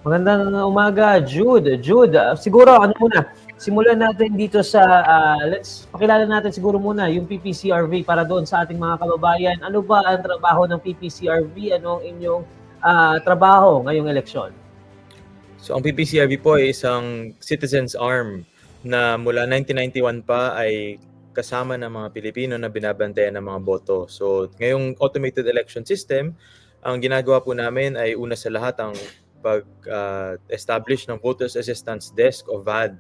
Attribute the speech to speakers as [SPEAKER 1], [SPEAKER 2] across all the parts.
[SPEAKER 1] Magandang umaga, Jude. Jude, siguro ano muna, simulan natin dito sa, let's pakilala natin siguro muna yung PPCRV para doon sa ating mga kababayan. Ano ba ang trabaho ng PPCRV? Ano ang inyong trabaho ngayong eleksyon?
[SPEAKER 2] So ang PPCRB po ay isang citizens arm na mula 1991 pa ay kasama ng mga Pilipino na binabantayan ng mga boto. So ngayong automated election system, ang ginagawa po namin ay una sa lahat ang pag-establish ng Voters Assistance Desk o VAD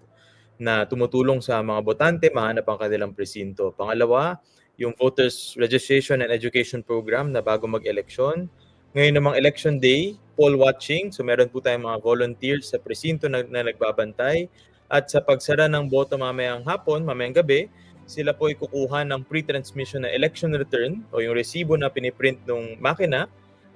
[SPEAKER 2] na tumutulong sa mga botante mahanap ang kanilang presinto. Pangalawa, yung Voters Registration and Education Program na bago mag-eleksyon. Ngayon namang election day, poll watching. So meron po tayong mga volunteers sa presinto na nagbabantay. At sa pagsara ng boto mamayang hapon, mamayang gabi, sila po ay kukuha ng pre-transmission na election return o yung resibo na piniprint ng makina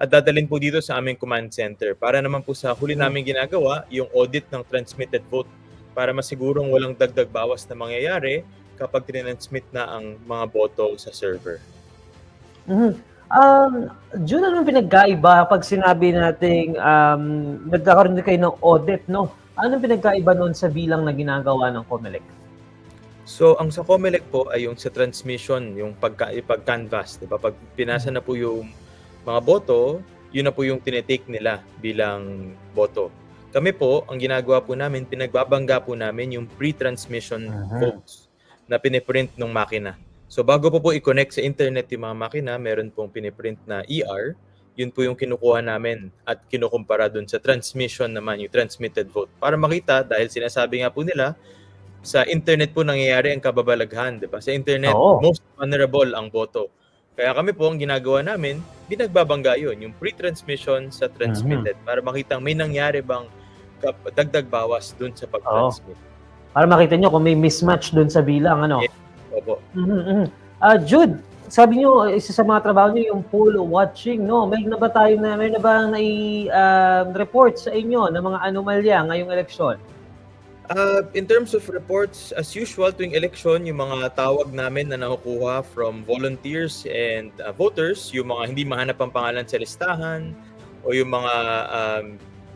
[SPEAKER 2] at dadalhin po dito sa aming command center para naman po sa huli namin ginagawa yung audit ng transmitted vote para masigurong walang dagdag bawas na mangyayari kapag transmit na ang mga boto sa server.
[SPEAKER 1] Mhm. Jude, ano pinagkaiba pag sinabi nating nagkakaroon din kayo ng audit, no? Anong pinagkaiba noon sa bilang na ginagawa ng COMELEC?
[SPEAKER 2] So, ang sa COMELEC po ay yung sa transmission, yung pag-canvas, di ba? Pag pinasa na po yung mga boto, yun na po yung tinitake nila bilang boto. Kami po, ang ginagawa po namin, pinagbabangga po namin yung pre-transmission votes na piniprint ng makina. So bago po i-connect sa internet yung mga makina, meron pong piniprint na ER, yun po yung kinukuha namin at kinukumpara dun sa transmission naman, yung transmitted vote. Para makita, dahil sinasabi nga po nila, sa internet po nangyayari ang kababalaghan, di ba? Sa internet, most vulnerable ang boto. Kaya kami po, ang ginagawa namin, binagbabangga yun, yung pre-transmission sa transmitted, para makita may nangyari bang dagdag bawas dun sa pag-transmit.
[SPEAKER 1] Para makita nyo kung may mismatch dun sa bilang, ano?
[SPEAKER 2] Yes. Opo.
[SPEAKER 1] Jude, sabi nyo, isa sa mga trabaho nyo yung poll watching, no? May na ba nai-report sa inyo ng mga anomalya ngayong eleksyon?
[SPEAKER 2] In terms of reports, as usual tuwing election, yung mga tawag namin na nakukuha from volunteers and voters, yung mga hindi mahanap ang pangalan sa listahan o yung mga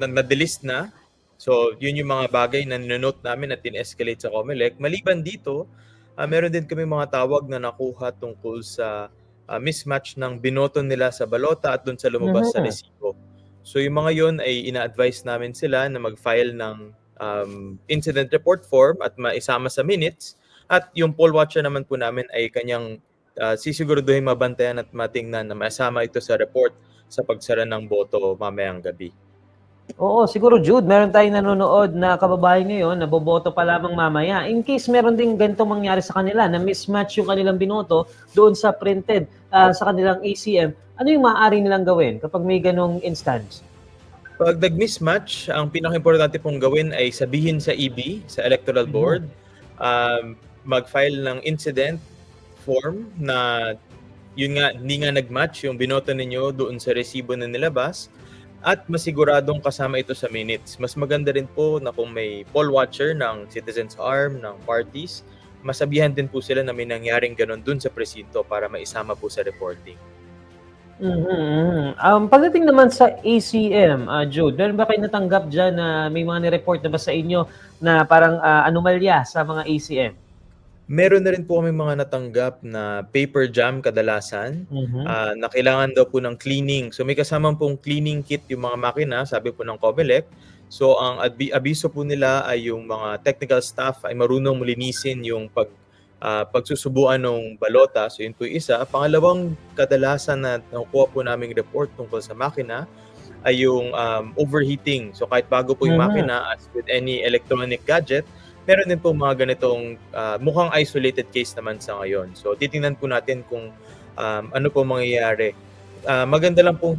[SPEAKER 2] na-delist na. So, yun yung mga bagay na ninonote namin at tin-escalate sa COMELEC. Maliban dito, meron din kami mga tawag na nakuha tungkol sa mismatch ng binoto nila sa balota at dun sa lumabas sa resibo. So, yung mga yun ay ina-advise namin sila na mag-file ng incident report form at maisama sa minutes. At yung poll watcher naman po namin ay kanyang sisiguraduhin mabantayan at matingnan na masama ito sa report sa pagsara ng boto mamayang gabi.
[SPEAKER 1] Oo, siguro Jude, meron tayong nanonood na kababayan ngayon na boboto pa lamang mamaya. In case meron ding ganito mangyari sa kanila na mismatch yung kanilang binoto doon sa printed sa kanilang ACM, ano yung maaari nilang gawin kapag may ganong instance?
[SPEAKER 2] Pag nag-mismatch, ang pinaka-importante pong gawin ay sabihin sa EB, sa Electoral Board, mag-file ng incident form na yun nga, hindi nga nag-match yung binoto ninyo doon sa resibo na nilabas at masiguradong kasama ito sa minutes. Mas maganda rin po na kung may poll watcher ng Citizens Arm, ng parties, masabihan din po sila na may nangyaring ganun dun sa presinto para maisama po sa reporting.
[SPEAKER 1] Pagdating naman sa ACM, Jude, meron ba kayo natanggap dyan na may mga nireport na ba sa inyo na parang anomalya sa mga ACM?
[SPEAKER 2] Meron na rin po kami mga natanggap na paper jam kadalasan na kailangan daw po ng cleaning. So may kasamang pong cleaning kit yung mga makina, sabi po ng COMELEC. So ang abiso po nila ay yung mga technical staff ay marunong linisin yung pagsusubuan ng balota. So yun po isa. Pangalawang kadalasan na nakukuha po naming report tungkol sa makina ay yung overheating. So kahit bago po yung makina, as with any electronic gadget, meron din po mga ganitong mukhang isolated case naman sa ngayon. So titingnan po natin kung ano po mangyayari. Maganda lang po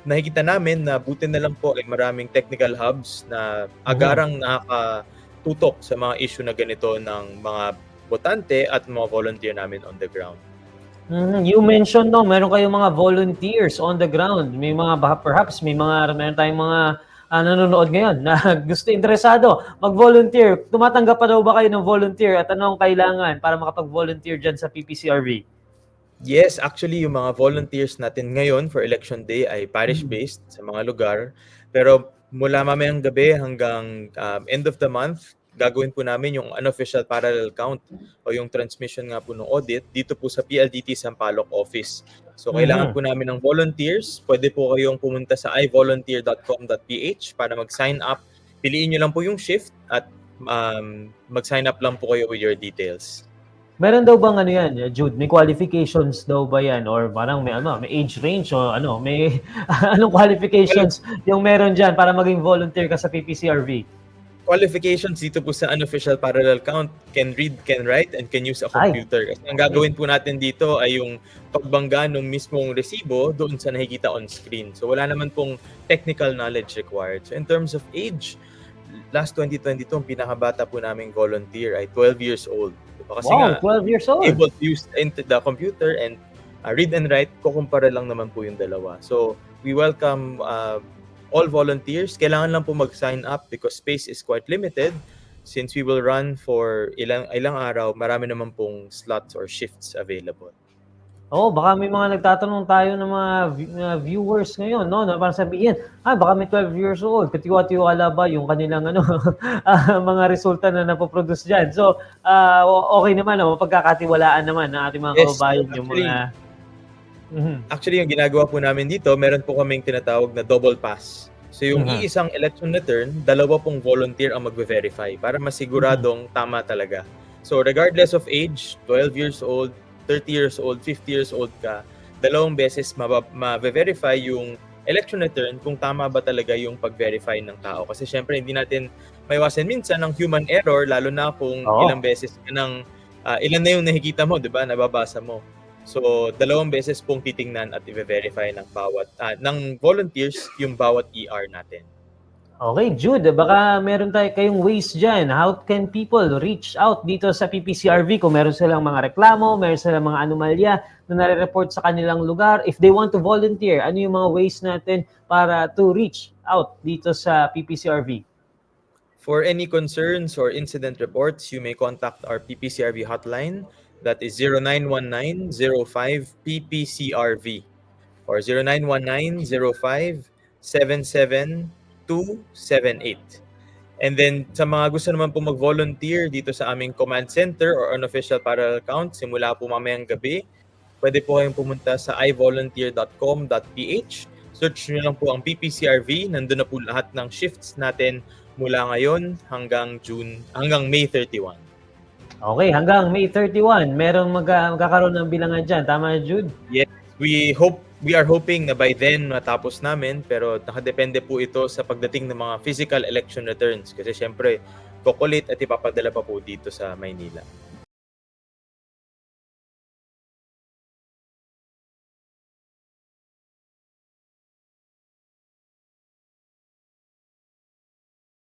[SPEAKER 2] nakikita namin na buti na lang po ay maraming technical hubs na agarang nakatutok sa mga issue na ganito ng mga botante at mga volunteer namin on the ground.
[SPEAKER 1] You mentioned meron kayong mga volunteers on the ground. May mga perhaps meron tayong mga nanonood ngayon na gusto, interesado mag-volunteer. Tumatanggap pa daw ba kayo ng volunteer at anong kailangan para makapag-volunteer dyan sa PPCRV?
[SPEAKER 2] Yes, actually yung mga volunteers natin ngayon for election day ay parish-based sa mga lugar. Pero Mula mamayang gabi hanggang end of the month, gagawin po namin yung unofficial parallel count o yung transmission nga po ng audit dito po sa PLDT Sampaloc office. So kailangan po namin ng volunteers. Pwede po kayong pumunta sa ivolunteer.com.ph para mag-sign up. Piliin nyo lang po yung shift at mag-sign up lang po kayo with your details.
[SPEAKER 1] Meron daw bang ano yan, Jude? May qualifications daw ba yan? Or parang may age range o may anong qualifications yung meron dyan para maging volunteer ka sa PPCRV?
[SPEAKER 2] Qualifications dito po sa unofficial parallel count, can read, can write, and can use a computer. Kasi ang gagawin po natin dito ay yung pagbangga ng mismong resibo doon sa nakikita on screen. So wala naman pong technical knowledge required. So in terms of age, last 2022, ang pinakabata po naming volunteer ay 12 years old. Kasi
[SPEAKER 1] wow,
[SPEAKER 2] nga,
[SPEAKER 1] 12 years old.
[SPEAKER 2] able to use the computer and read and write, kukumpara lang naman po yung dalawa. So we welcome all volunteers. Kailangan lang po mag-sign up because space is quite limited. Since we will run for ilang araw, marami naman pong slots or shifts available.
[SPEAKER 1] Baka may mga nagtatanong tayo ng mga viewers ngayon, no? Na parang sabihin, baka may 12 years old, katiwa-tiwala ba yung kanilang mga resulta na napoproduce dyan. So, okay naman, pagkakatiwalaan naman ng ating mga kababayan yung mga...
[SPEAKER 2] Actually, yung ginagawa po namin dito, meron po kaming tinatawag na double pass. So, yung iisang election na turn, dalawa pong volunteer ang magve-verify para masiguradong tama talaga. So, regardless of age, 12 years old, 30 years old, 50 years old ka, dalawang beses ma-verify yung election na turn kung tama ba talaga yung pag-verify ng tao. Kasi syempre, hindi natin maiwasan minsan ng human error, lalo na kung ilang beses ilan na yung nakikita mo, di ba? Nababasa mo. So, dalawang beses pong titingnan at i-verify ng volunteers yung bawat ER natin.
[SPEAKER 1] Okay, Jude, baka meron kayong ways dyan. How can people reach out dito sa PPCRV kung meron silang mga reklamo, meron silang mga anomalya na nare-report sa kanilang lugar? If they want to volunteer, ano yung mga ways natin para to reach out dito sa PPCRV?
[SPEAKER 2] For any concerns or incident reports, you may contact our PPCRV hotline. That is 0919-05-PPCRV or 0919-05-77 278. And then sa mga gusto naman po mag-volunteer dito sa aming command center or unofficial parallel count, simula po mamayang gabi, pwede po kayong pumunta sa ivolunteer.com.ph. Search nyo lang po ang PPCRV, nandun na po lahat ng shifts natin mula ngayon hanggang May 31.
[SPEAKER 1] Okay, hanggang May 31, merong magkakaroon ng bilangan dyan. Tama, Jude?
[SPEAKER 2] Yes, we are hoping na by then matapos namin, pero nakadepende po ito sa pagdating ng mga physical election returns kasi syempre kukulit at ipapadala pa po dito sa Maynila.